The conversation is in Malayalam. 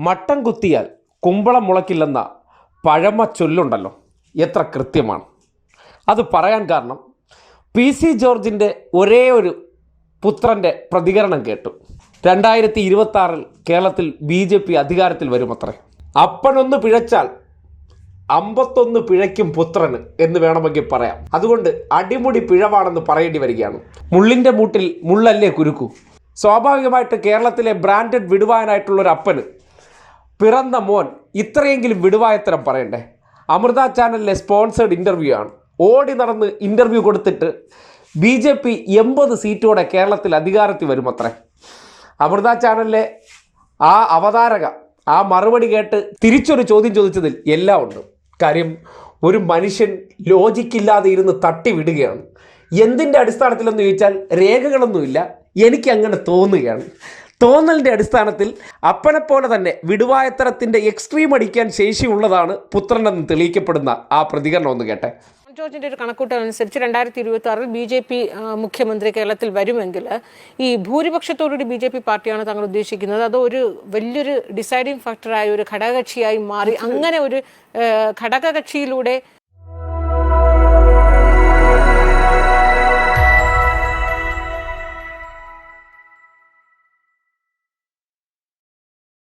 മട്ടം കുത്തിയാൽ കുമ്പളം മുളയ്ക്കില്ലെന്ന പഴമ ചൊല്ലുണ്ടല്ലോ, എത്ര കൃത്യമാണ്. അത് പറയാൻ കാരണം PC ജോർജിൻ്റെ ഒരേ ഒരു പുത്രൻ്റെ പ്രതികരണം കേട്ടു. 2026 കേരളത്തിൽ BJP അധികാരത്തിൽ വരുമത്രേ. അപ്പനൊന്ന് പിഴച്ചാൽ 51 പിഴയ്ക്കും പുത്രന് എന്ന് വേണമെങ്കിൽ പറയാം. അതുകൊണ്ട് അടിമുടി പിഴവാണെന്ന് പറയേണ്ടി വരികയാണ്. മുള്ളിൻ്റെ മൂട്ടിൽ മുള്ളല്ലേ കുരുക്കൂ. സ്വാഭാവികമായിട്ട് കേരളത്തിലെ ബ്രാൻഡഡ് വിടുവാനായിട്ടുള്ളൊരു അപ്പന് പിറന്ന മോൻ ഇത്രയെങ്കിലും വിടുവായത്തരം പറയണ്ടേ. അമൃത ചാനലിലെ സ്പോൺസേഡ് ഇൻ്റർവ്യൂ ആണ്. ഓടി നടന്ന് ഇൻ്റർവ്യൂ കൊടുത്തിട്ട് BJP 80 സീറ്റോടെ കേരളത്തിൽ അധികാരത്തിൽ വരുമത്രേ. അമൃത ചാനലിലെ ആ അവതാരക ആ മറുപടി കേട്ട് തിരിച്ചൊരു ചോദ്യം ചോദിച്ചതിൽ എല്ലാം ഉണ്ട്. കാര്യം, ഒരു മനുഷ്യൻ ലോജിക്കില്ലാതെ ഇരുന്ന് തട്ടി വിടുകയാണ്. എന്തിൻ്റെ അടിസ്ഥാനത്തിലെന്ന് ചോദിച്ചാൽ രേഖകളൊന്നുമില്ല, എനിക്കങ്ങനെ തോന്നുകയാണ്. തോന്നലിൻ്റെ അടിസ്ഥാനത്തിൽ അപ്പനെപ്പോലെ തന്നെ വിടുവായത്തരത്തിൻ്റെ എക്സ്ട്രീം അടിക്കാൻ ശേഷിയുള്ളതാണ് പുത്രനെന്ന് തെളിയിക്കപ്പെടുന്ന ആ പ്രതികരണം ഒന്ന് കേട്ടെ. ജോർജിന്റെ ഒരു കണക്കൂട്ടൽ അനുസരിച്ച് 2026 BJP മുഖ്യമന്ത്രി കേരളത്തിൽ വരുമെങ്കിൽ ഈ ഭൂരിപക്ഷത്തോടുകൂടി BJP പാർട്ടിയാണ് താങ്കൾ ഉദ്ദേശിക്കുന്നത്, അതോ ഒരു വലിയൊരു ഡിസൈഡിങ് ഫാക്ടറായ ഒരു ഘടകകക്ഷിയായി മാറി അങ്ങനെ ഒരു ഘടകകക്ഷിയിലൂടെ